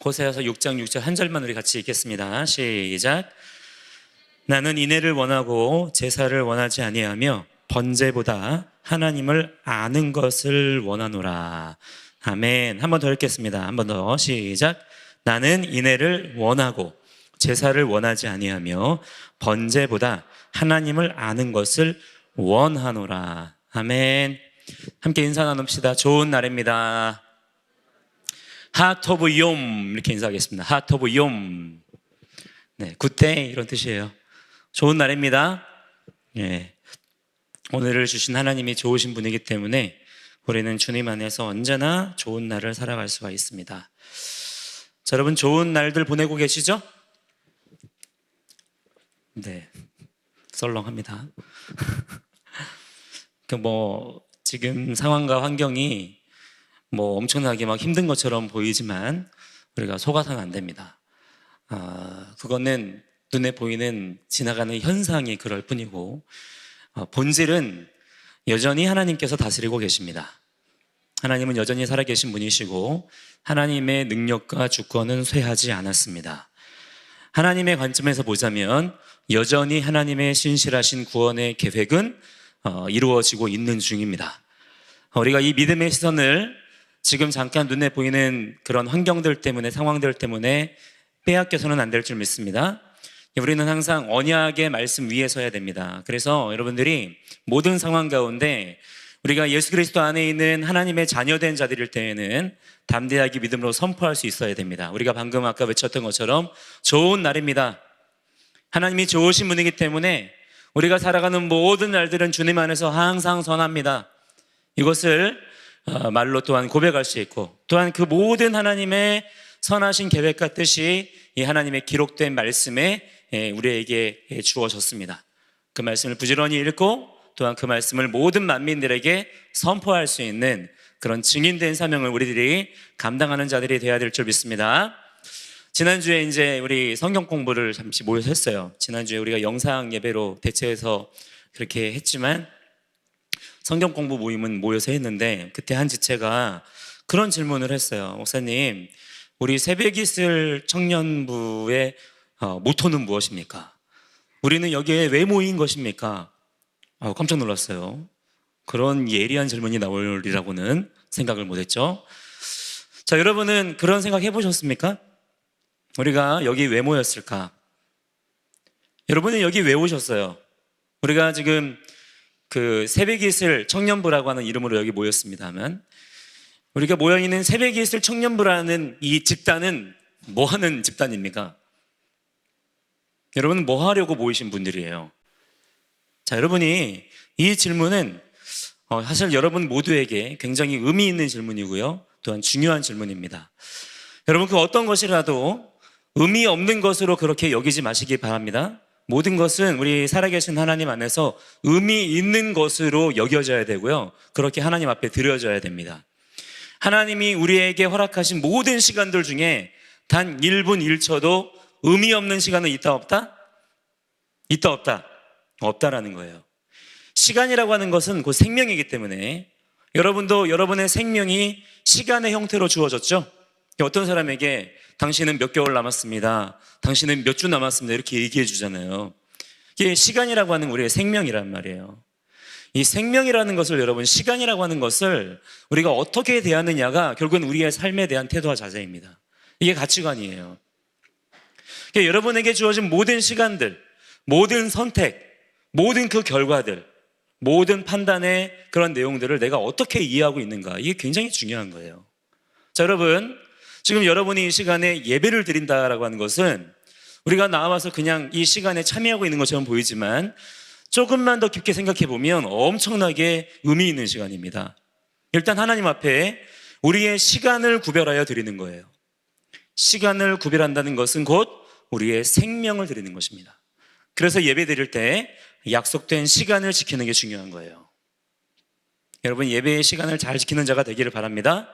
호세아서 6장 6절 한 절만 우리 같이 읽겠습니다. 시작. 나는 인애를 원하고 제사를 원하지 아니하며 번제보다 하나님을 아는 것을 원하노라. 아멘. 한 번 더 읽겠습니다. 한 번 더 시작. 나는 인애를 원하고 제사를 원하지 아니하며 번제보다 하나님을 아는 것을 원하노라. 아멘. 함께 인사 나눕시다. 좋은 날입니다. 하트 오브 욤 이렇게 인사하겠습니다. 하트 오브 욤. 네, 굿데이 이런 뜻이에요. 좋은 날입니다. 네, 오늘을 주신 하나님이 좋으신 분이기 때문에 우리는 주님 안에서 언제나 좋은 날을 살아갈 수가 있습니다. 자, 여러분 좋은 날들 보내고 계시죠? 네, 썰렁합니다. 지금 상황과 환경이 엄청나게 막 힘든 것처럼 보이지만 우리가 속아서는 안 됩니다. 그거는 눈에 보이는 지나가는 현상이 그럴 뿐이고 본질은 여전히 하나님께서 다스리고 계십니다. 하나님은 여전히 살아계신 분이시고 하나님의 능력과 주권은 쇠하지 않았습니다. 하나님의 관점에서 보자면 여전히 하나님의 신실하신 구원의 계획은 이루어지고 있는 중입니다. 우리가 이 믿음의 시선을 지금 잠깐 눈에 보이는 그런 환경들 때문에, 상황들 때문에 빼앗겨서는 안 될 줄 믿습니다. 우리는 항상 언약의 말씀 위에 서야 됩니다. 그래서 여러분들이 모든 상황 가운데 우리가 예수 그리스도 안에 있는 하나님의 자녀된 자들일 때에는 담대하게 믿음으로 선포할 수 있어야 됩니다. 우리가 방금 아까 외쳤던 것처럼 좋은 날입니다. 하나님이 좋으신 분이기 때문에 우리가 살아가는 모든 날들은 주님 안에서 항상 선합니다. 이것을 말로 또한 고백할 수 있고, 또한 그 모든 하나님의 선하신 계획과 뜻이 이 하나님의 기록된 말씀에 우리에게 주어졌습니다. 그 말씀을 부지런히 읽고 또한 그 말씀을 모든 만민들에게 선포할 수 있는 그런 증인된 사명을 우리들이 감당하는 자들이 되어야 될 줄 믿습니다. 지난주에 이제 우리 성경 공부를 잠시 모여서 했어요. 지난주에 우리가 영상 예배로 대체해서 그렇게 했지만 성경 공부 모임은 모여서 했는데 그때 한 지체가 그런 질문을 했어요. 목사님, 우리 새벽이 쓸 청년부의 모토는 무엇입니까? 우리는 여기에 왜 모인 것입니까? 깜짝 놀랐어요. 그런 예리한 질문이 나오리라고는 생각을 못했죠. 자, 여러분은 그런 생각 해보셨습니까? 우리가 여기 왜 모였을까? 여러분은 여기 왜 오셨어요? 우리가 지금 그 새벽이 있을 청년부라고 하는 이름으로 여기 모였습니다만, 우리가 모여있는 새벽이 있을 청년부라는 이 집단은 뭐 하는 집단입니까? 여러분은 뭐 하려고 모이신 분들이에요? 자, 여러분이 이 질문은 사실 여러분 모두에게 굉장히 의미 있는 질문이고요, 또한 중요한 질문입니다. 여러분, 그 어떤 것이라도 의미 없는 것으로 그렇게 여기지 마시기 바랍니다. 모든 것은 우리 살아계신 하나님 안에서 의미 있는 것으로 여겨져야 되고요, 그렇게 하나님 앞에 드려져야 됩니다. 하나님이 우리에게 허락하신 모든 시간들 중에 단 1분 1초도 의미 없는 시간은 있다 없다? 있다 없다? 없다라는 거예요. 시간이라고 하는 것은 곧 생명이기 때문에 여러분도 여러분의 생명이 시간의 형태로 주어졌죠? 어떤 사람에게 당신은 몇 개월 남았습니다, 당신은 몇 주 남았습니다 이렇게 얘기해 주잖아요. 이게 시간이라고 하는 우리의 생명이란 말이에요. 이 생명이라는 것을, 여러분, 시간이라고 하는 것을 우리가 어떻게 대하느냐가 결국은 우리의 삶에 대한 태도와 자세입니다. 이게 가치관이에요. 그러니까 여러분에게 주어진 모든 시간들, 모든 선택, 모든 그 결과들, 모든 판단의 그런 내용들을 내가 어떻게 이해하고 있는가, 이게 굉장히 중요한 거예요. 자, 여러분, 지금 여러분이 이 시간에 예배를 드린다라고 하는 것은 우리가 나와서 그냥 이 시간에 참여하고 있는 것처럼 보이지만 조금만 더 깊게 생각해 보면 엄청나게 의미 있는 시간입니다. 일단 하나님 앞에 우리의 시간을 구별하여 드리는 거예요. 시간을 구별한다는 것은 곧 우리의 생명을 드리는 것입니다. 그래서 예배 드릴 때 약속된 시간을 지키는 게 중요한 거예요. 여러분, 예배의 시간을 잘 지키는 자가 되기를 바랍니다.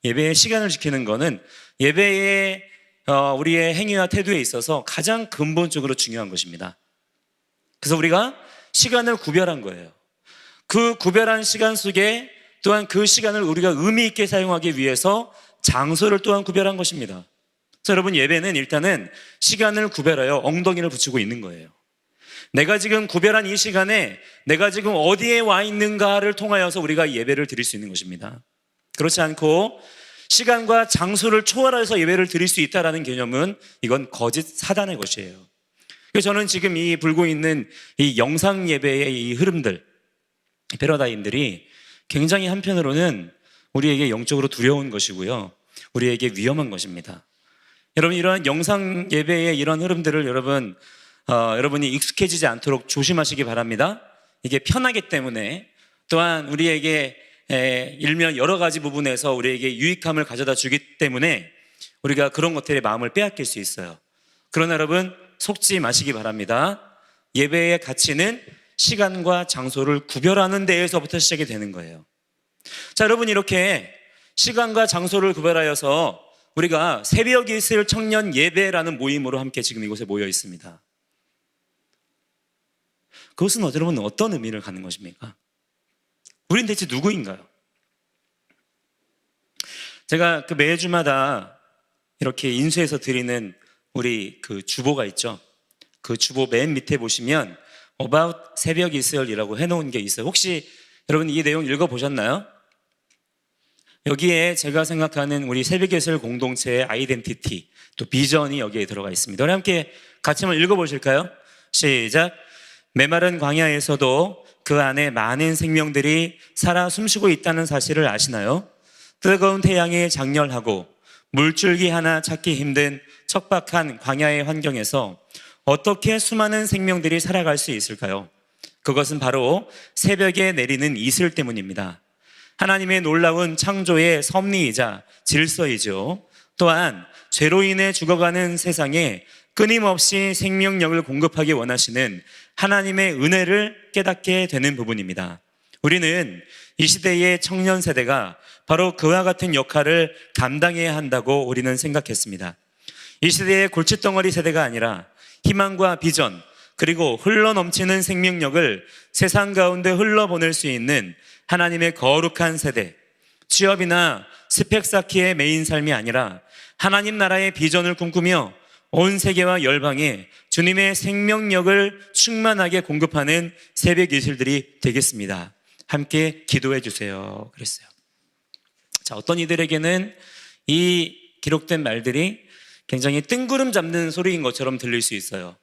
예배의 시간을 지키는 것은 예배의 우리의 행위와 태도에 있어서 가장 근본적으로 중요한 것입니다. 그래서 우리가 시간을 구별한 거예요. 그 구별한 시간 속에 또한 그 시간을 우리가 의미 있게 사용하기 위해서 장소를 또한 구별한 것입니다. 그래서 여러분, 예배는 일단은 시간을 구별하여 엉덩이를 붙이고 있는 거예요. 내가 지금 구별한 이 시간에 내가 지금 어디에 와 있는가를 통하여서 우리가 예배를 드릴 수 있는 것입니다. 그렇지 않고 시간과 장소를 초월해서 예배를 드릴 수 있다는 개념은 이건 거짓 사단의 것이에요. 그래서 저는 지금 이 불고 있는 이 영상 예배의 이 흐름들, 패러다임들이 굉장히 한편으로는 우리에게 영적으로 두려운 것이고요, 우리에게 위험한 것입니다. 여러분, 이러한 영상 예배의 이런 흐름들을 여러분이 익숙해지지 않도록 조심하시기 바랍니다. 이게 편하기 때문에, 또한 우리에게 일면 여러 가지 부분에서 우리에게 유익함을 가져다 주기 때문에 우리가 그런 것들의 마음을 빼앗길 수 있어요. 그러나 여러분, 속지 마시기 바랍니다. 예배의 가치는 시간과 장소를 구별하는 데에서부터 시작이 되는 거예요. 자, 여러분, 이렇게 시간과 장소를 구별하여서 우리가 새벽에 있을 청년 예배라는 모임으로 함께 지금 이곳에 모여 있습니다. 그것은 여러분 어떤 의미를 갖는 것입니까? 우린 대체 누구인가요? 제가 그 매주마다 이렇게 인수해서 드리는 우리 그 주보가 있죠. 그 주보 맨 밑에 보시면 About 새벽 이스라엘이라고 해놓은 게 있어요. 혹시 여러분 이 내용 읽어보셨나요? 여기에 제가 생각하는 우리 새벽 이스라엘 공동체의 아이덴티티, 또 비전이 여기에 들어가 있습니다. 우리 함께 같이 한번 읽어보실까요? 시작. 메마른 광야에서도 그 안에 많은 생명들이 살아 숨쉬고 있다는 사실을 아시나요? 뜨거운 태양이 장렬하고 물줄기 하나 찾기 힘든 척박한 광야의 환경에서 어떻게 수많은 생명들이 살아갈 수 있을까요? 그것은 바로 새벽에 내리는 이슬 때문입니다. 하나님의 놀라운 창조의 섭리이자 질서이죠. 또한 죄로 인해 죽어가는 세상에 끊임없이 생명력을 공급하기 원하시는 하나님의 은혜를 깨닫게 되는 부분입니다. 우리는 이 시대의 청년 세대가 바로 그와 같은 역할을 감당해야 한다고 우리는 생각했습니다. 이 시대의 골칫덩어리 세대가 아니라 희망과 비전, 그리고 흘러넘치는 생명력을 세상 가운데 흘러보낼 수 있는 하나님의 거룩한 세대, 취업이나 스펙 쌓기의 메인 삶이 아니라 하나님 나라의 비전을 꿈꾸며 온 세계와 열방에 주님의 생명력을 충만하게 공급하는 새벽 이슬들이 되겠습니다. 함께 기도해 주세요. 그랬어요. 자, 어떤 이들에게는 이 기록된 말들이 굉장히 뜬구름 잡는 소리인 것처럼 들릴 수 있어요.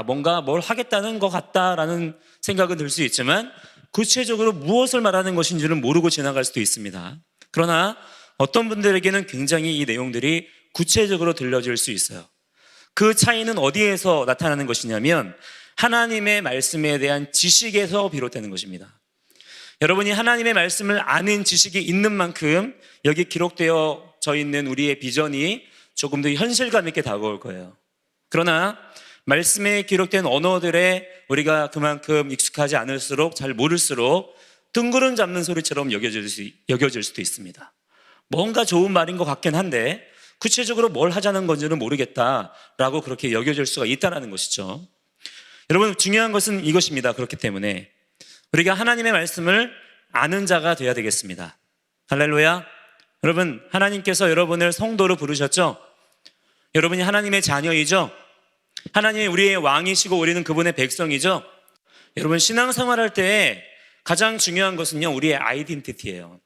뭔가 뭘 하겠다는 것 같다라는 생각은 들 수 있지만 구체적으로 무엇을 말하는 것인지는 모르고 지나갈 수도 있습니다. 그러나 어떤 분들에게는 굉장히 이 내용들이 구체적으로 들려질 수 있어요. 그 차이는 어디에서 나타나는 것이냐면 하나님의 말씀에 대한 지식에서 비롯되는 것입니다. 여러분이 하나님의 말씀을 아는 지식이 있는 만큼 여기 기록되어져 있는 우리의 비전이 조금 더 현실감 있게 다가올 거예요. 그러나 말씀에 기록된 언어들에 우리가 그만큼 익숙하지 않을수록, 잘 모를수록 뜬구름 잡는 소리처럼 여겨질 수도 있습니다. 뭔가 좋은 말인 것 같긴 한데 구체적으로 뭘 하자는 건지는 모르겠다라고 그렇게 여겨질 수가 있다는 것이죠. 여러분, 중요한 것은 이것입니다. 그렇기 때문에 우리가 하나님의 말씀을 아는 자가 되어야 되겠습니다. 할렐루야. 여러분, 하나님께서 여러분을 성도로 부르셨죠? 여러분이 하나님의 자녀이죠? 하나님이 우리의 왕이시고 우리는 그분의 백성이죠? 여러분, 신앙생활할 때 가장 중요한 것은요, 우리의 아이덴티티예요.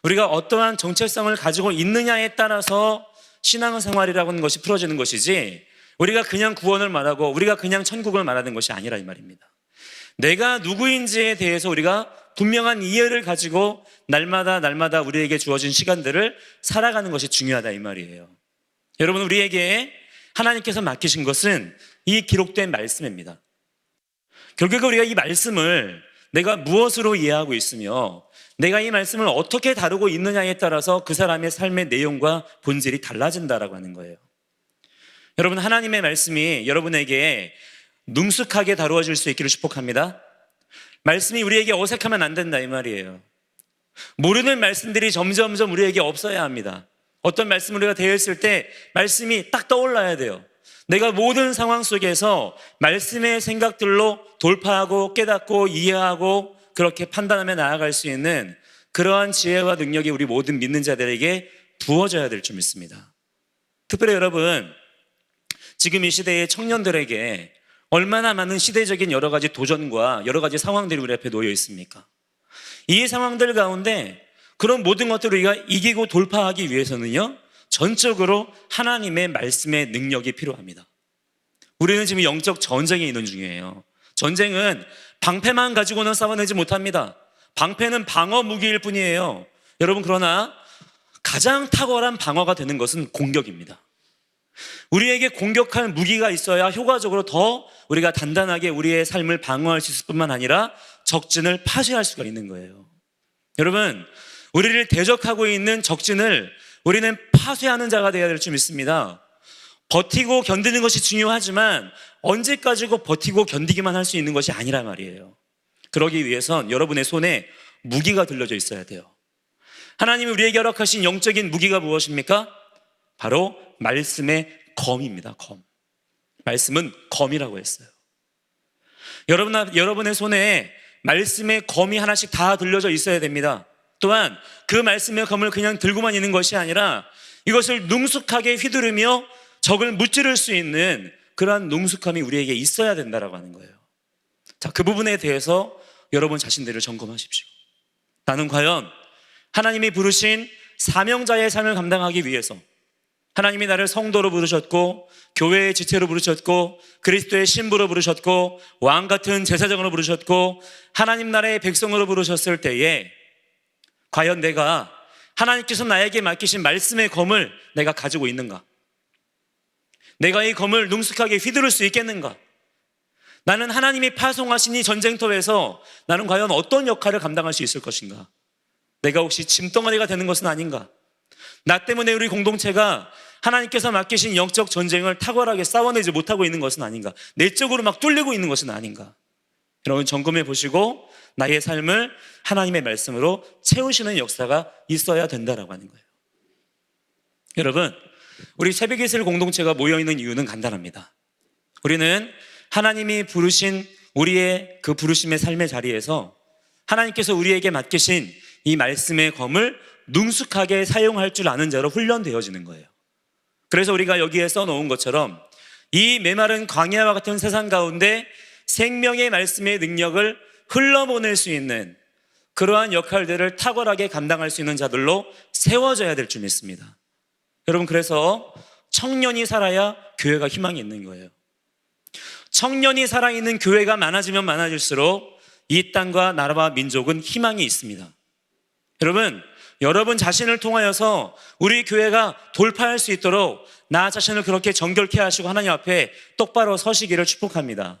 우리가 어떠한 정체성을 가지고 있느냐에 따라서 신앙생활이라는 것이 풀어지는 것이지, 우리가 그냥 구원을 말하고 우리가 그냥 천국을 말하는 것이 아니라 이 말입니다. 내가 누구인지에 대해서 우리가 분명한 이해를 가지고 날마다 우리에게 주어진 시간들을 살아가는 것이 중요하다 이 말이에요. 여러분, 우리에게 하나님께서 맡기신 것은 이 기록된 말씀입니다. 결국 우리가 이 말씀을 내가 무엇으로 이해하고 있으며 내가 이 말씀을 어떻게 다루고 있느냐에 따라서 그 사람의 삶의 내용과 본질이 달라진다라고 하는 거예요. 여러분, 하나님의 말씀이 여러분에게 능숙하게 다루어질 수 있기를 축복합니다. 말씀이 우리에게 어색하면 안 된다 이 말이에요. 모르는 말씀들이 점점 우리에게 없어야 합니다. 어떤 말씀을 우리가 대했을 때 말씀이 딱 떠올라야 돼요. 내가 모든 상황 속에서 말씀의 생각들로 돌파하고 깨닫고 이해하고 그렇게 판단하며 나아갈 수 있는 그러한 지혜와 능력이 우리 모든 믿는 자들에게 부어져야 될 줄 믿습니다. 특별히 여러분, 지금 이 시대의 청년들에게 얼마나 많은 시대적인 여러 가지 도전과 여러 가지 상황들이 우리 앞에 놓여 있습니까? 이 상황들 가운데 그런 모든 것들을 우리가 이기고 돌파하기 위해서는요, 전적으로 하나님의 말씀의 능력이 필요합니다. 우리는 지금 영적 전쟁에 있는 중이에요. 전쟁은 방패만 가지고는 싸워내지 못합니다. 방패는 방어 무기일 뿐이에요. 여러분, 그러나 가장 탁월한 방어가 되는 것은 공격입니다. 우리에게 공격할 무기가 있어야 효과적으로 더 우리가 단단하게 우리의 삶을 방어할 수 있을 뿐만 아니라 적진을 파쇄할 수가 있는 거예요. 여러분, 우리를 대적하고 있는 적진을 우리는 파쇄하는 자가 되어야 될 줄 믿습니다. 버티고 견디는 것이 중요하지만 언제까지고 버티고 견디기만 할 수 있는 것이 아니란 말이에요. 그러기 위해선 여러분의 손에 무기가 들려져 있어야 돼요. 하나님이 우리에게 허락하신 영적인 무기가 무엇입니까? 바로 말씀의 검입니다. 검. 말씀은 검이라고 했어요. 여러분의 손에 말씀의 검이 하나씩 다 들려져 있어야 됩니다. 또한 그 말씀의 검을 그냥 들고만 있는 것이 아니라 이것을 능숙하게 휘두르며 적을 무찌를 수 있는 그러한 능숙함이 우리에게 있어야 된다라고 하는 거예요. 자, 그 부분에 대해서 여러분 자신들을 점검하십시오. 나는 과연 하나님이 부르신 사명자의 삶을 감당하기 위해서 하나님이 나를 성도로 부르셨고 교회의 지체로 부르셨고 그리스도의 신부로 부르셨고 왕같은 제사장으로 부르셨고 하나님 나라의 백성으로 부르셨을 때에 과연 내가 하나님께서 나에게 맡기신 말씀의 검을 내가 가지고 있는가? 내가 이 검을 능숙하게 휘두를 수 있겠는가? 나는 하나님이 파송하신 이 전쟁터에서 나는 과연 어떤 역할을 감당할 수 있을 것인가? 내가 혹시 짐덩어리가 되는 것은 아닌가? 나 때문에 우리 공동체가 하나님께서 맡기신 영적 전쟁을 탁월하게 싸워내지 못하고 있는 것은 아닌가? 내적으로 막 뚫리고 있는 것은 아닌가? 여러분 점검해 보시고 나의 삶을 하나님의 말씀으로 채우시는 역사가 있어야 된다라고 하는 거예요. 여러분, 우리 새벽이슬 공동체가 모여있는 이유는 간단합니다. 우리는 하나님이 부르신 우리의 그 부르심의 삶의 자리에서 하나님께서 우리에게 맡기신 이 말씀의 검을 능숙하게 사용할 줄 아는 자로 훈련되어지는 거예요. 그래서 우리가 여기에 써놓은 것처럼 이 메마른 광야와 같은 세상 가운데 생명의 말씀의 능력을 흘러보낼 수 있는 그러한 역할들을 탁월하게 감당할 수 있는 자들로 세워져야 될 줄 믿습니다. 여러분, 그래서 청년이 살아야 교회가 희망이 있는 거예요. 청년이 살아있는 교회가 많아지면 많아질수록 이 땅과 나라와 민족은 희망이 있습니다. 여러분 자신을 통하여서 우리 교회가 돌파할 수 있도록 나 자신을 그렇게 정결케 하시고 하나님 앞에 똑바로 서시기를 축복합니다.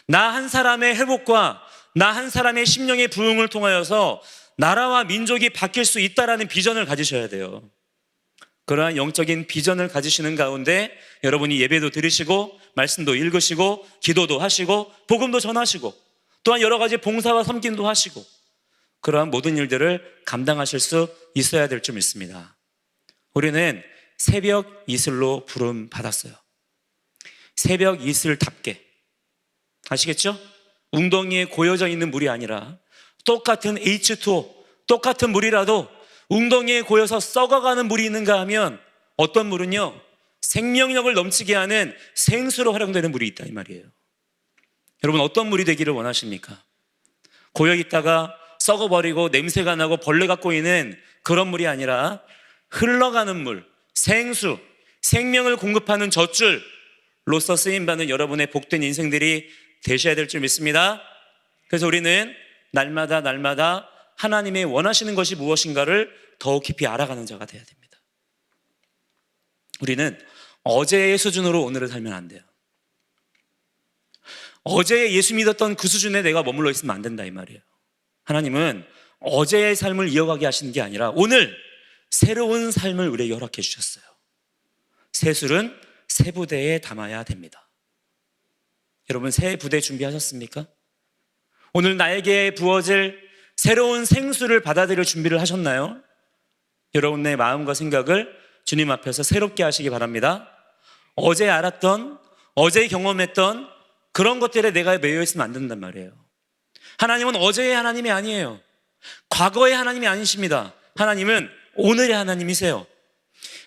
나 한 사람의 회복과 나 한 사람의 심령의 부흥을 통하여서 나라와 민족이 바뀔 수 있다라는 비전을 가지셔야 돼요. 그러한 영적인 비전을 가지시는 가운데 여러분이 예배도 드리시고 말씀도 읽으시고 기도도 하시고 복음도 전하시고 또한 여러 가지 봉사와 섬김도 하시고 그러한 모든 일들을 감당하실 수 있어야 될 줄 믿습니다. 우리는 새벽 이슬로 부름 받았어요. 새벽 이슬답게. 아시겠죠? 웅덩이에 고여져 있는 물이 아니라 똑같은 H2O, 똑같은 물이라도 웅덩이에 고여서 썩어가는 물이 있는가 하면 어떤 물은요, 생명력을 넘치게 하는 생수로 활용되는 물이 있다 이 말이에요. 여러분 어떤 물이 되기를 원하십니까? 고여있다가 썩어버리고 냄새가 나고 벌레가 꼬이는 그런 물이 아니라 흘러가는 물, 생수, 생명을 공급하는 젖줄로서 쓰임받는 여러분의 복된 인생들이 되셔야 될 줄 믿습니다. 그래서 우리는 날마다 하나님의 원하시는 것이 무엇인가를 더욱 깊이 알아가는 자가 되어야 됩니다. 우리는 어제의 수준으로 오늘을 살면 안 돼요. 어제 예수 믿었던 그 수준에 내가 머물러 있으면 안 된다 이 말이에요. 하나님은 어제의 삶을 이어가게 하시는 게 아니라 오늘 새로운 삶을 우리에게 허락해 주셨어요. 새 술은 새 부대에 담아야 됩니다. 여러분 새 부대 준비하셨습니까? 오늘 나에게 부어질 새로운 생수를 받아들일 준비를 하셨나요? 여러분의 마음과 생각을 주님 앞에서 새롭게 하시기 바랍니다. 어제 알았던, 어제 경험했던 그런 것들에 내가 매여 있으면 안 된단 말이에요. 하나님은 어제의 하나님이 아니에요. 과거의 하나님이 아니십니다. 하나님은 오늘의 하나님이세요.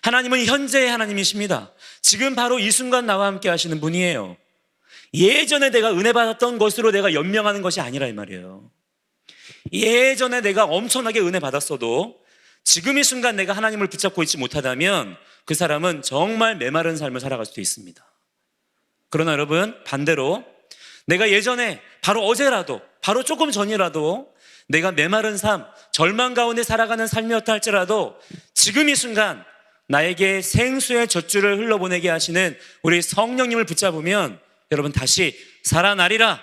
하나님은 현재의 하나님이십니다. 지금 바로 이 순간 나와 함께 하시는 분이에요. 예전에 내가 은혜 받았던 것으로 내가 연명하는 것이 아니라 이 말이에요. 예전에 내가 엄청나게 은혜 받았어도 지금 이 순간 내가 하나님을 붙잡고 있지 못하다면 그 사람은 정말 메마른 삶을 살아갈 수도 있습니다. 그러나 여러분, 반대로 내가 예전에 바로 어제라도, 바로 조금 전이라도 내가 메마른 삶, 절망 가운데 살아가는 삶이었다 할지라도 지금 이 순간 나에게 생수의 젖줄을 흘러보내게 하시는 우리 성령님을 붙잡으면 여러분 다시 살아나리라,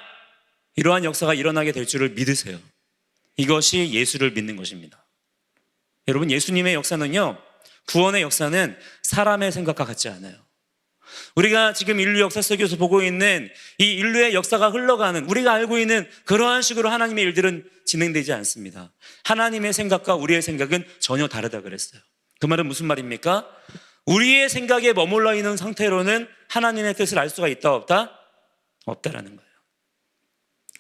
이러한 역사가 일어나게 될 줄을 믿으세요. 이것이 예수를 믿는 것입니다. 여러분, 예수님의 역사는요, 구원의 역사는 사람의 생각과 같지 않아요. 우리가 지금 인류 역사 속에서 보고 있는 이 인류의 역사가 흘러가는, 우리가 알고 있는 그러한 식으로 하나님의 일들은 진행되지 않습니다. 하나님의 생각과 우리의 생각은 전혀 다르다 그랬어요. 그 말은 무슨 말입니까? 우리의 생각에 머물러 있는 상태로는 하나님의 뜻을 알 수가 있다 없다? 없다라는 거예요.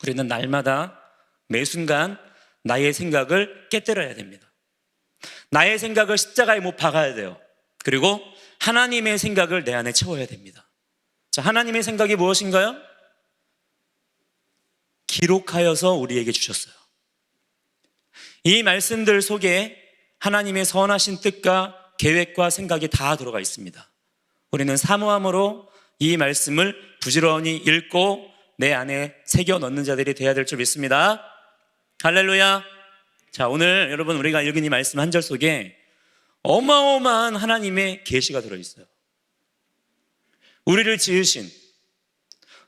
우리는 날마다 매 순간 나의 생각을 깨뜨려야 됩니다. 나의 생각을 십자가에 못 박아야 돼요. 그리고 하나님의 생각을 내 안에 채워야 됩니다. 자, 하나님의 생각이 무엇인가요? 기록하여서 우리에게 주셨어요. 이 말씀들 속에 하나님의 선하신 뜻과 계획과 생각이 다 들어가 있습니다. 우리는 사모함으로 이 말씀을 부지런히 읽고 내 안에 새겨 넣는 자들이 되어야 될 줄 믿습니다. 할렐루야. 자, 오늘 여러분 우리가 읽은 이 말씀 한 절 속에 어마어마한 하나님의 계시가 들어있어요. 우리를 지으신,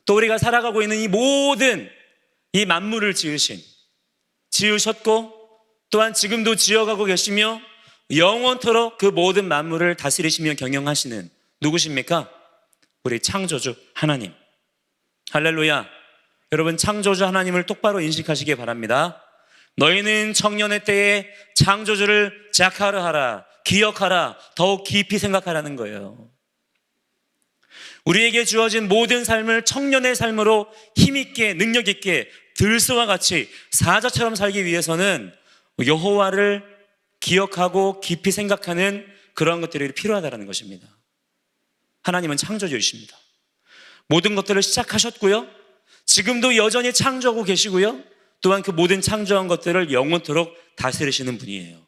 또 우리가 살아가고 있는 이 모든 이 만물을 지으셨고 또한 지금도 지어가고 계시며 영원토록 그 모든 만물을 다스리시며 경영하시는 누구십니까? 우리 창조주 하나님. 할렐루야. 여러분, 창조주 하나님을 똑바로 인식하시기 바랍니다. 너희는 청년의 때에 창조주를 자카르하라, 기억하라, 더욱 깊이 생각하라는 거예요. 우리에게 주어진 모든 삶을 청년의 삶으로 힘있게, 능력있게 들스와 같이 사자처럼 살기 위해서는 여호와를 기억하고 깊이 생각하는 그러한 것들이 필요하다는 것입니다. 하나님은 창조주이십니다. 모든 것들을 시작하셨고요, 지금도 여전히 창조하고 계시고요, 또한 그 모든 창조한 것들을 영원토록 다스리시는 분이에요.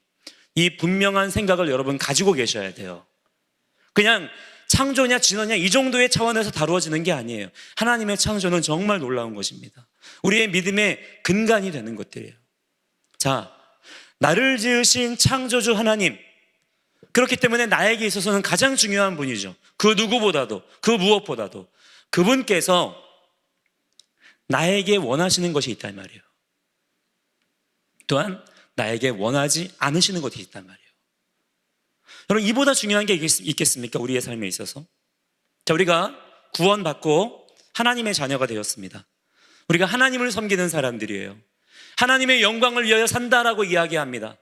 이 분명한 생각을 여러분 가지고 계셔야 돼요. 그냥 창조냐 진화냐 이 정도의 차원에서 다루어지는 게 아니에요. 하나님의 창조는 정말 놀라운 것입니다. 우리의 믿음의 근간이 되는 것들이에요. 자, 나를 지으신 창조주 하나님, 그렇기 때문에 나에게 있어서는 가장 중요한 분이죠. 그 누구보다도, 그 무엇보다도 그분께서 나에게 원하시는 것이 있단 말이에요. 또한 나에게 원하지 않으시는 것이 있단 말이에요. 여러분, 이보다 중요한 게 있겠습니까? 우리의 삶에 있어서. 자, 우리가 구원받고 하나님의 자녀가 되었습니다. 우리가 하나님을 섬기는 사람들이에요. 하나님의 영광을 위하여 산다라고 이야기합니다.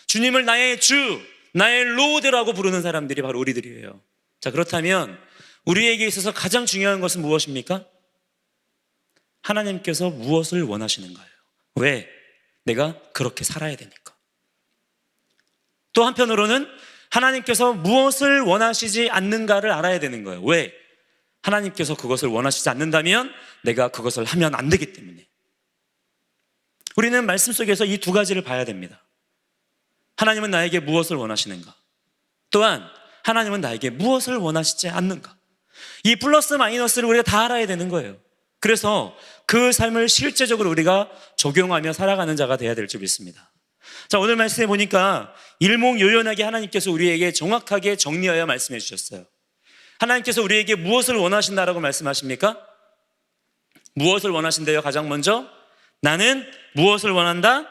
주님을 나의 주, 나의 로드라고 부르는 사람들이 바로 우리들이에요. 자, 그렇다면 우리에게 있어서 가장 중요한 것은 무엇입니까? 하나님께서 무엇을 원하시는 거예요. 왜? 내가 그렇게 살아야 되니까. 또 한편으로는 하나님께서 무엇을 원하시지 않는가를 알아야 되는 거예요. 왜? 하나님께서 그것을 원하시지 않는다면 내가 그것을 하면 안 되기 때문에. 우리는 말씀 속에서 이 두 가지를 봐야 됩니다. 하나님은 나에게 무엇을 원하시는가? 또한 하나님은 나에게 무엇을 원하시지 않는가? 이 플러스 마이너스를 우리가 다 알아야 되는 거예요. 그래서 그 삶을 실제적으로 우리가 적용하며 살아가는 자가 되어야 될 줄 믿습니다. 자, 오늘 말씀해 보니까 일목요연하게 하나님께서 우리에게 정확하게 정리하여 말씀해 주셨어요. 하나님께서 우리에게 무엇을 원하신다라고 말씀하십니까? 무엇을 원하신대요? 가장 먼저 나는 무엇을 원한다?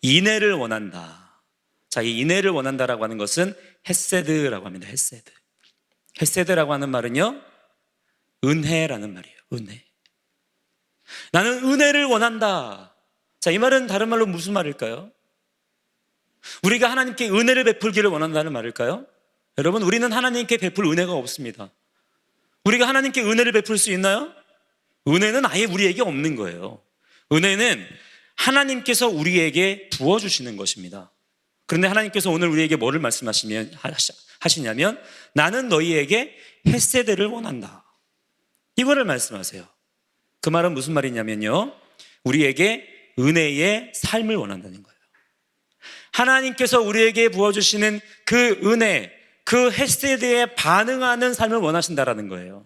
인애를 원한다. 자, 이 인애를 원한다라고 하는 것은 헤세드라고 합니다. 헤세드. 헤세드라고 하는 말은요, 은혜라는 말이에요. 은혜. 나는 은혜를 원한다. 자, 이 말은 다른 말로 무슨 말일까요? 우리가 하나님께 은혜를 베풀기를 원한다는 말일까요? 여러분, 우리는 하나님께 베풀 은혜가 없습니다. 우리가 하나님께 은혜를 베풀 수 있나요? 은혜는 아예 우리에게 없는 거예요. 은혜는 하나님께서 우리에게 부어주시는 것입니다. 그런데 하나님께서 오늘 우리에게 뭐를 말씀하시면 하시냐면 나는 너희에게 헤세드를 원한다. 이거를 말씀하세요. 그 말은 무슨 말이냐면요, 우리에게 은혜의 삶을 원한다는 거예요. 하나님께서 우리에게 부어주시는 그 은혜, 그 헤세드에 반응하는 삶을 원하신다라는 거예요.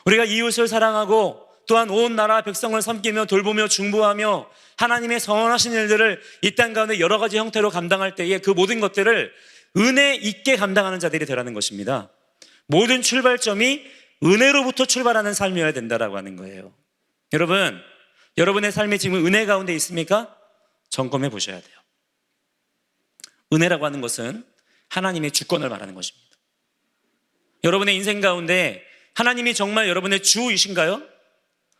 우리가 이웃을 사랑하고 또한 온 나라 백성을 섬기며 돌보며 중보하며 하나님의 선하신 일들을 이 땅 가운데 여러 가지 형태로 감당할 때에 그 모든 것들을 은혜 있게 감당하는 자들이 되라는 것입니다. 모든 출발점이 은혜로부터 출발하는 삶이어야 된다라고 하는 거예요. 여러분, 여러분의 삶이 지금 은혜 가운데 있습니까? 점검해 보셔야 돼요. 은혜라고 하는 것은 하나님의 주권을 말하는 것입니다. 여러분의 인생 가운데 하나님이 정말 여러분의 주이신가요?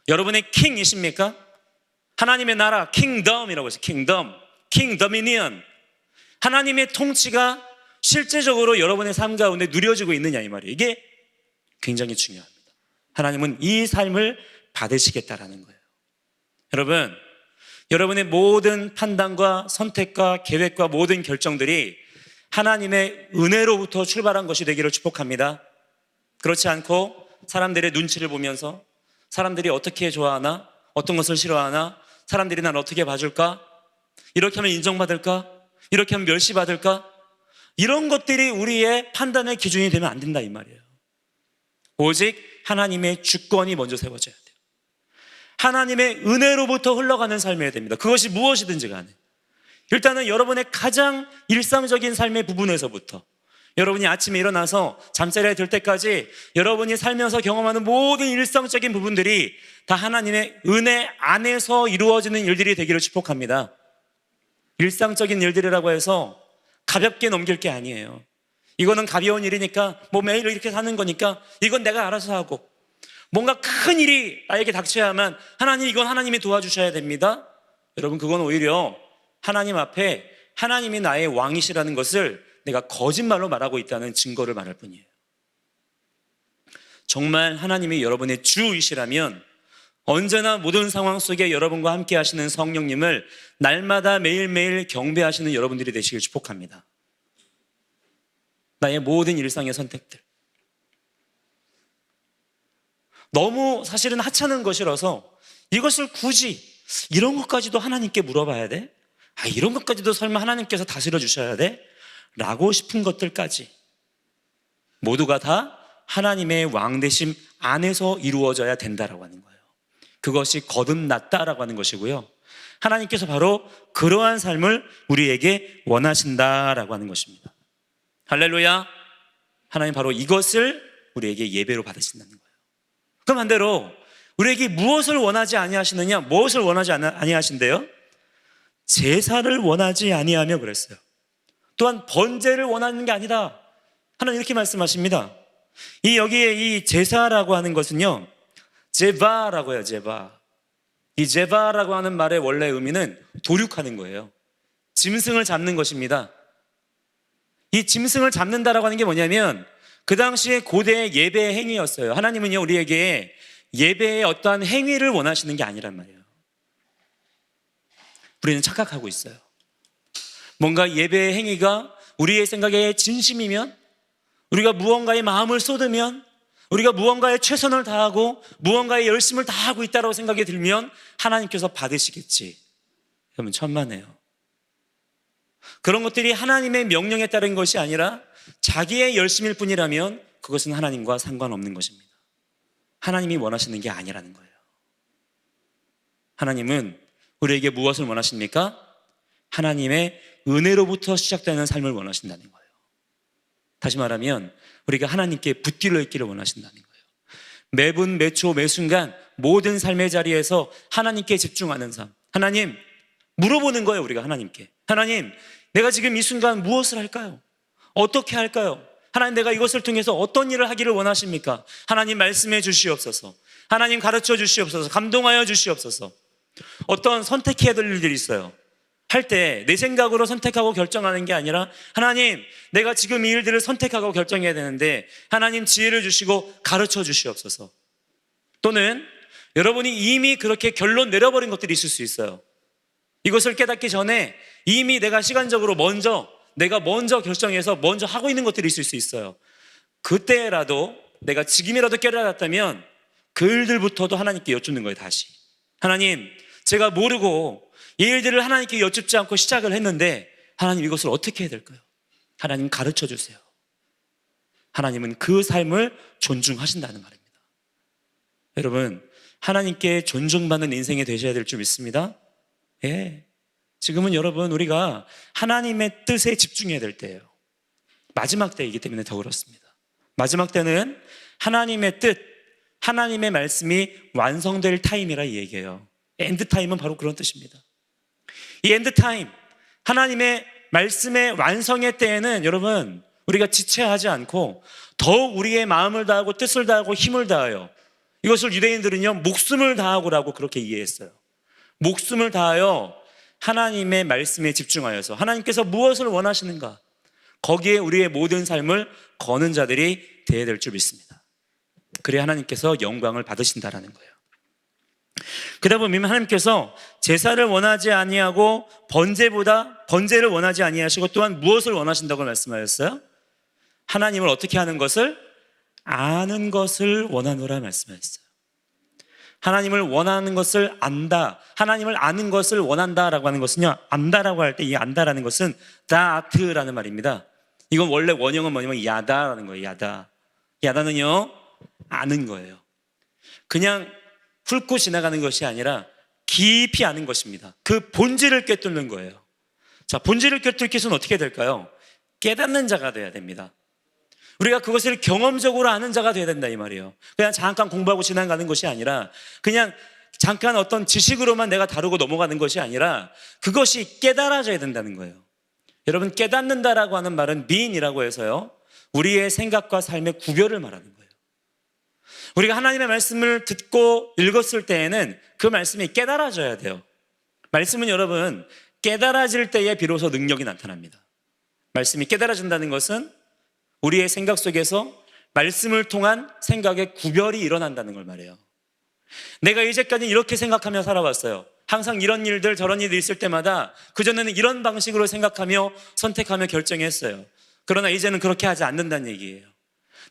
여러분의 킹이십니까? 하나님의 나라, 킹덤이라고 해서 킹덤, 킹더미니언, 하나님의 통치가 실제적으로 여러분의 삶 가운데 누려지고 있느냐 이 말이에요. 이게 굉장히 중요합니다. 하나님은 이 삶을 받으시겠다라는 거예요. 여러분, 여러분의 모든 판단과 선택과 계획과 모든 결정들이 하나님의 은혜로부터 출발한 것이 되기를 축복합니다. 그렇지 않고 사람들의 눈치를 보면서 사람들이 어떻게 좋아하나, 어떤 것을 싫어하나, 사람들이 날 어떻게 봐줄까, 이렇게 하면 인정받을까, 이렇게 하면 멸시받을까, 이런 것들이 우리의 판단의 기준이 되면 안 된다 이 말이에요. 오직 하나님의 주권이 먼저 세워져야 돼요. 하나님의 은혜로부터 흘러가는 삶이어야 됩니다. 그것이 무엇이든지 간에. 일단은 여러분의 가장 일상적인 삶의 부분에서부터, 여러분이 아침에 일어나서 잠자리에 들 때까지 여러분이 살면서 경험하는 모든 일상적인 부분들이 다 하나님의 은혜 안에서 이루어지는 일들이 되기를 축복합니다. 일상적인 일들이라고 해서 가볍게 넘길 게 아니에요. 이거는 가벼운 일이니까 뭐 매일 이렇게 사는 거니까 이건 내가 알아서 하고, 뭔가 큰 일이 나에게 닥쳐야만 하나님, 이건 하나님이 도와주셔야 됩니다. 여러분, 그건 오히려 하나님 앞에 하나님이 나의 왕이시라는 것을 내가 거짓말로 말하고 있다는 증거를 말할 뿐이에요. 정말 하나님이 여러분의 주이시라면 언제나 모든 상황 속에 여러분과 함께 하시는 성령님을 날마다 매일매일 경배하시는 여러분들이 되시길 축복합니다. 나의 모든 일상의 선택들, 너무 사실은 하찮은 것이라서 이것을 굳이 이런 것까지도 하나님께 물어봐야 돼? 이런 것까지도 설마 하나님께서 다스려 주셔야 돼? 라고 싶은 것들까지 모두가 다 하나님의 왕되심 안에서 이루어져야 된다라고 하는 거예요. 그것이 거듭났다라고 하는 것이고요, 하나님께서 바로 그러한 삶을 우리에게 원하신다라고 하는 것입니다. 할렐루야. 하나님 바로 이것을 우리에게 예배로 받으신다는 거예요. 그럼 반대로 우리에게 무엇을 원하지 아니하시느냐, 무엇을 원하지 아니하신대요? 제사를 원하지 아니하며 그랬어요. 또한 번제를 원하는 게 아니다. 하나님 이렇게 말씀하십니다. 여기에 이 제사라고 하는 것은요, 제바라고 해요. 제바. 이 제바라고 하는 말의 원래 의미는 도륙하는 거예요. 짐승을 잡는 것입니다. 이 짐승을 잡는다라고 하는 게 뭐냐면 그 당시에 고대의 예배 행위였어요. 하나님은요, 우리에게 예배의 어떠한 행위를 원하시는 게 아니란 말이에요. 우리는 착각하고 있어요. 뭔가 예배의 행위가 우리의 생각에 진심이면, 우리가 무언가에 마음을 쏟으면, 우리가 무언가에 최선을 다하고 무언가에 열심을 다하고 있다고 생각이 들면 하나님께서 받으시겠지. 여러분, 천만에요. 그런 것들이 하나님의 명령에 따른 것이 아니라 자기의 열심일 뿐이라면 그것은 하나님과 상관없는 것입니다. 하나님이 원하시는 게 아니라는 거예요. 하나님은 우리에게 무엇을 원하십니까? 하나님의 은혜로부터 시작되는 삶을 원하신다는 거예요. 다시 말하면 우리가 하나님께 붙들려 있기를 원하신다는 거예요. 매분 매초 매순간 모든 삶의 자리에서 하나님께 집중하는 삶. 하나님, 물어보는 거예요. 우리가 하나님께, 하나님, 내가 지금 이 순간 무엇을 할까요? 어떻게 할까요? 하나님, 내가 이것을 통해서 어떤 일을 하기를 원하십니까? 하나님, 말씀해 주시옵소서. 하나님, 가르쳐 주시옵소서. 감동하여 주시옵소서. 어떤 선택해야 될 일들이 있어요. 할 때 내 생각으로 선택하고 결정하는 게 아니라, 하나님, 내가 지금 이 일들을 선택하고 결정해야 되는데 하나님, 지혜를 주시고 가르쳐 주시옵소서. 또는 여러분이 이미 그렇게 결론 내려버린 것들이 있을 수 있어요. 이것을 깨닫기 전에 이미 내가 시간적으로 먼저 내가 먼저 결정해서 먼저 하고 있는 것들이 있을 수 있어요. 그때라도 내가 지금이라도 깨달았다면 그 일들부터도 하나님께 여쭙는 거예요. 다시 하나님, 제가 모르고 이 일들을 하나님께 여쭙지 않고 시작을 했는데 하나님, 이것을 어떻게 해야 될까요? 하나님, 가르쳐 주세요. 하나님은 그 삶을 존중하신다는 말입니다. 여러분, 하나님께 존중받는 인생이 되셔야 될 줄 믿습니다. 예. 지금은 여러분, 우리가 하나님의 뜻에 집중해야 될 때예요. 마지막 때이기 때문에 더 그렇습니다. 마지막 때는 하나님의 뜻, 하나님의 말씀이 완성될 타임이라 이 얘기예요. 엔드 타임은 바로 그런 뜻입니다. 이 엔드 타임, 하나님의 말씀의 완성의 때에는 여러분, 우리가 지체하지 않고 더욱 우리의 마음을 다하고 뜻을 다하고 힘을 다하여, 이것을 유대인들은요 목숨을 다하고라고 그렇게 이해했어요. 목숨을 다하여 하나님의 말씀에 집중하여서 하나님께서 무엇을 원하시는가, 거기에 우리의 모든 삶을 거는 자들이 되어야 될 줄 믿습니다. 그래야 하나님께서 영광을 받으신다라는 거예요. 그러다 보면 하나님께서 제사를 원하지 아니하고 번제를 원하지 아니하시고 또한 무엇을 원하신다고 말씀하셨어요? 하나님을 어떻게 하는 것을? 아는 것을 원하노라 말씀하셨어요. 하나님을 원하는 것을 안다, 하나님을 아는 것을 원한다라고 하는 것은요, 안다라고 할 때 이 안다라는 것은 다아트라는 말입니다. 이건 원래 원형은 뭐냐면 야다라는 거예요. 야다는요 아는 거예요. 그냥 훑고 지나가는 것이 아니라 깊이 아는 것입니다. 그 본질을 꿰뚫는 거예요. 자, 본질을 꿰뚫기 위해서는 어떻게 될까요? 깨닫는 자가 돼야 됩니다. 우리가 그것을 경험적으로 아는 자가 돼야 된다 이 말이에요. 그냥 잠깐 공부하고 지나가는 것이 아니라, 그냥 잠깐 어떤 지식으로만 내가 다루고 넘어가는 것이 아니라 그것이 깨달아져야 된다는 거예요. 여러분, 깨닫는다라고 하는 말은 미인이라고 해서요, 우리의 생각과 삶의 구별을 말하는 거예요. 우리가 하나님의 말씀을 듣고 읽었을 때에는 그 말씀이 깨달아져야 돼요. 말씀은 여러분, 깨달아질 때에 비로소 능력이 나타납니다. 말씀이 깨달아진다는 것은 우리의 생각 속에서 말씀을 통한 생각의 구별이 일어난다는 걸 말해요. 내가 이제까지 이렇게 생각하며 살아왔어요. 항상 이런 일들 저런 일이 있을 때마다 그전에는 이런 방식으로 생각하며 선택하며 결정했어요. 그러나 이제는 그렇게 하지 않는다는 얘기예요.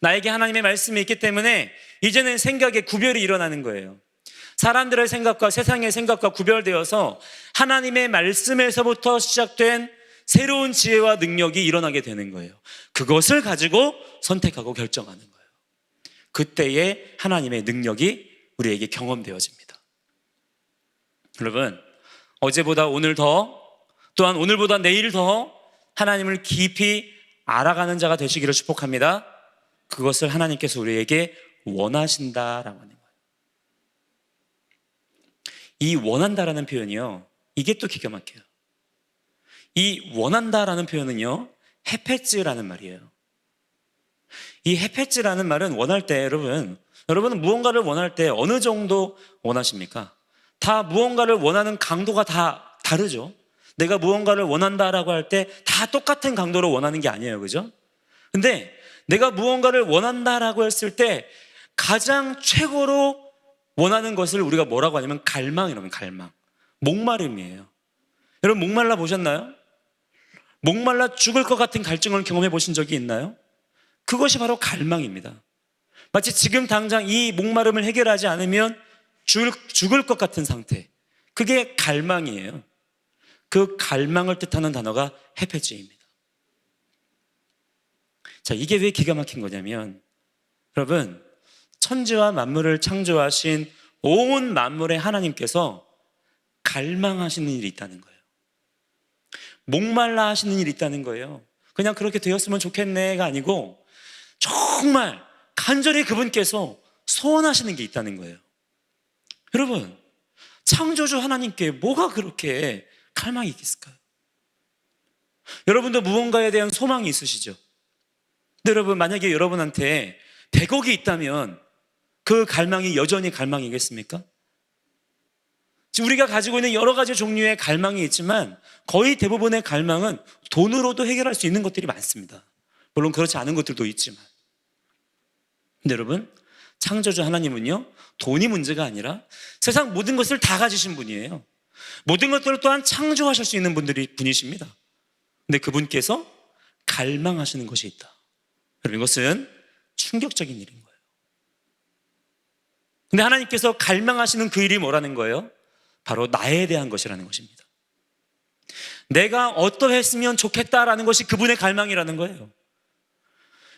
나에게 하나님의 말씀이 있기 때문에 이제는 생각의 구별이 일어나는 거예요. 사람들의 생각과 세상의 생각과 구별되어서 하나님의 말씀에서부터 시작된 새로운 지혜와 능력이 일어나게 되는 거예요. 그것을 가지고 선택하고 결정하는 거예요. 그때에 하나님의 능력이 우리에게 경험되어집니다. 여러분, 어제보다 오늘 더, 또한 오늘보다 내일 더 하나님을 깊이 알아가는 자가 되시기를 축복합니다. 그것을 하나님께서 우리에게 원하신다라고 하는 거예요. 이 원한다라는 표현이요, 이게 또 기가 막혀요. 이 원한다라는 표현은요, 헤페츠라는 말이에요. 이 헤페츠라는 말은 원할 때, 여러분은 무언가를 원할 때 어느 정도 원하십니까? 다 무언가를 원하는 강도가 다 다르죠. 내가 무언가를 원한다라고 할 때 다 똑같은 강도로 원하는 게 아니에요. 그죠? 근데 내가 무언가를 원한다라고 했을 때 가장 최고로 원하는 것을 우리가 뭐라고 하냐면 갈망이라면 갈망. 목마름이에요. 여러분, 목말라 보셨나요? 목말라 죽을 것 같은 갈증을 경험해 보신 적이 있나요? 그것이 바로 갈망입니다. 마치 지금 당장 이 목마름을 해결하지 않으면 죽을 것 같은 상태. 그게 갈망이에요. 그 갈망을 뜻하는 단어가 헤페즈입니다. 자, 이게 왜 기가 막힌 거냐면, 여러분, 천지와 만물을 창조하신 온 만물의 하나님께서 갈망하시는 일이 있다는 거예요. 목말라 하시는 일이 있다는 거예요. 그냥 그렇게 되었으면 좋겠네가 아니고 정말 간절히 그분께서 소원하시는 게 있다는 거예요. 여러분, 창조주 하나님께 뭐가 그렇게 갈망이 있을까요? 여러분도 무언가에 대한 소망이 있으시죠? 근데 여러분, 만약에 여러분한테 100억이 있다면 그 갈망이 여전히 갈망이겠습니까? 지금 우리가 가지고 있는 여러 가지 종류의 갈망이 있지만 거의 대부분의 갈망은 돈으로도 해결할 수 있는 것들이 많습니다. 물론 그렇지 않은 것들도 있지만. 근데 여러분, 창조주 하나님은요, 돈이 문제가 아니라 세상 모든 것을 다 가지신 분이에요. 모든 것들을 또한 창조하실 수 있는 분이십니다. 근데 그분께서 갈망하시는 것이 있다. 여러분, 이것은 충격적인 일인 거예요. 근데 하나님께서 갈망하시는 그 일이 뭐라는 거예요? 바로 나에 대한 것이라는 것입니다. 내가 어떠했으면 좋겠다라는 것이 그분의 갈망이라는 거예요.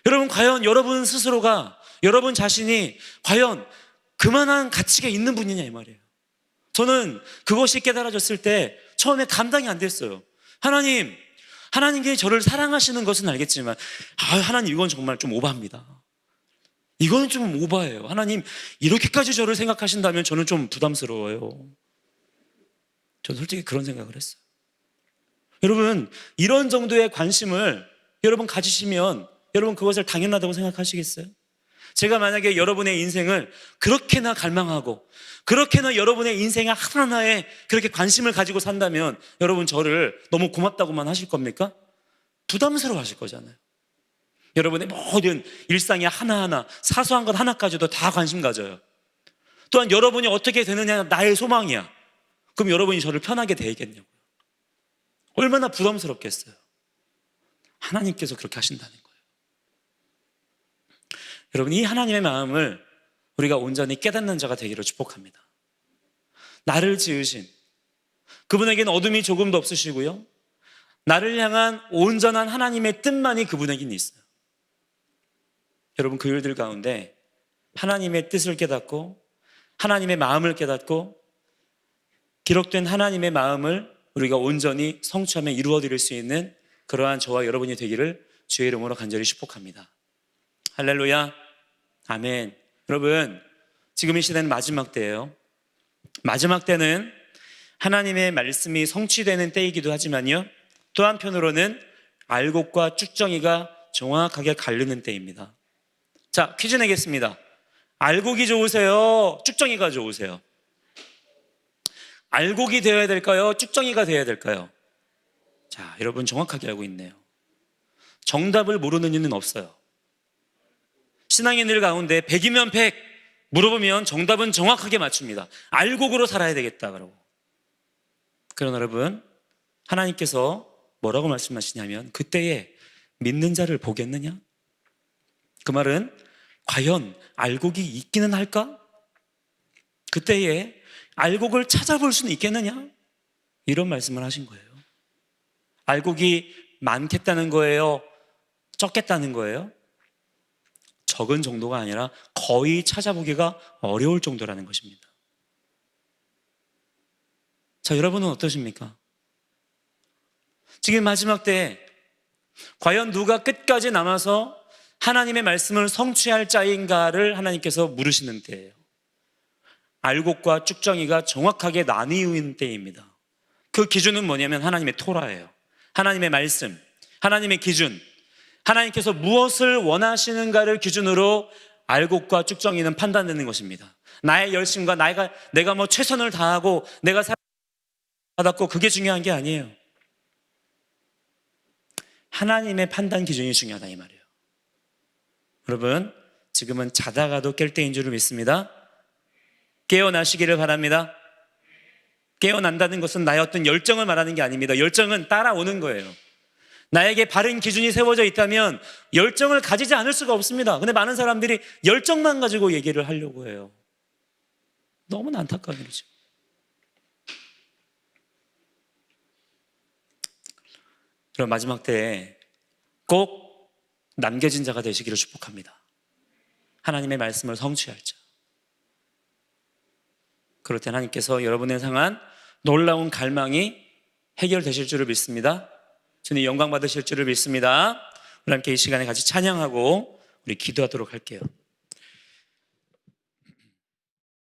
여러분, 과연 여러분 스스로가, 여러분 자신이 과연 그만한 가치가 있는 분이냐 이 말이에요. 저는 그것이 깨달아졌을 때 처음에 감당이 안 됐어요. 하나님께 저를 사랑하시는 것은 알겠지만 하나님, 이건 정말 좀 오바합니다. 이건 좀 오바예요. 하나님, 이렇게까지 저를 생각하신다면 저는 좀 부담스러워요. 저는 솔직히 그런 생각을 했어요. 여러분, 이런 정도의 관심을 여러분 가지시면 여러분 그것을 당연하다고 생각하시겠어요? 제가 만약에 여러분의 인생을 그렇게나 갈망하고 그렇게나 여러분의 인생의 하나하나에 그렇게 관심을 가지고 산다면 여러분 저를 너무 고맙다고만 하실 겁니까? 부담스러워 하실 거잖아요. 여러분의 모든 일상의 하나하나, 사소한 것 하나까지도 다 관심 가져요. 또한 여러분이 어떻게 되느냐 나의 소망이야. 그럼 여러분이 저를 편하게 대하겠냐고요. 얼마나 부담스럽겠어요. 하나님께서 그렇게 하신다는 거예요. 여러분, 이 하나님의 마음을 우리가 온전히 깨닫는 자가 되기를 축복합니다. 나를 지으신 그분에게는 어둠이 조금도 없으시고요, 나를 향한 온전한 하나님의 뜻만이 그분에게는 있어요. 여러분, 그 일들 가운데 하나님의 뜻을 깨닫고 하나님의 마음을 깨닫고 기록된 하나님의 마음을 우리가 온전히 성취하며 이루어드릴 수 있는 그러한 저와 여러분이 되기를 주의 이름으로 간절히 축복합니다. 할렐루야, 아멘. 여러분, 지금 이 시대는 마지막 때예요. 마지막 때는 하나님의 말씀이 성취되는 때이기도 하지만요, 또 한편으로는 알곡과 쭉정이가 정확하게 갈리는 때입니다. 자, 퀴즈 내겠습니다. 알곡이 좋으세요? 쭉정이가 좋으세요? 알곡이 되어야 될까요? 쭉정이가 되어야 될까요? 자, 여러분 정확하게 알고 있네요. 정답을 모르는 이는 없어요. 신앙인들 가운데 100이면 100 물어보면 정답은 정확하게 맞춥니다. 알곡으로 살아야 되겠다 그러고. 그러나 여러분, 하나님께서 뭐라고 말씀하시냐면 그때에 믿는 자를 보겠느냐? 그 말은 과연 알곡이 있기는 할까? 그때에 알곡을 찾아볼 수는 있겠느냐? 이런 말씀을 하신 거예요. 알곡이 많겠다는 거예요? 적겠다는 거예요? 적은 정도가 아니라 거의 찾아보기가 어려울 정도라는 것입니다. 자, 여러분은 어떠십니까? 지금 마지막 때에 과연 누가 끝까지 남아서 하나님의 말씀을 성취할 자인가를 하나님께서 물으시는 때예요. 알곡과 쭉정이가 정확하게 나뉘는 때입니다. 그 기준은 뭐냐면 하나님의 토라예요. 하나님의 말씀, 하나님의 기준, 하나님께서 무엇을 원하시는가를 기준으로 알곡과 쭉정이는 판단되는 것입니다. 나의 열심과 내가 뭐 최선을 다하고 내가 받았고 그게 중요한 게 아니에요. 하나님의 판단 기준이 중요하다 이 말이에요. 여러분, 지금은 자다가도 깰 때인 줄 믿습니다. 깨어나시기를 바랍니다. 깨어난다는 것은 나의 어떤 열정을 말하는 게 아닙니다. 열정은 따라오는 거예요. 나에게 바른 기준이 세워져 있다면 열정을 가지지 않을 수가 없습니다. 근데 많은 사람들이 열정만 가지고 얘기를 하려고 해요. 너무나 안타까운 일이죠. 그럼 마지막 때에 꼭 남겨진 자가 되시기를 축복합니다. 하나님의 말씀을 성취할 자. 그럴 때 하나님께서 여러분을 향한 놀라운 갈망이 해결되실 줄을 믿습니다. 주님 영광 받으실 줄을 믿습니다. 우리 함께 이 시간에 같이 찬양하고 우리 기도하도록 할게요.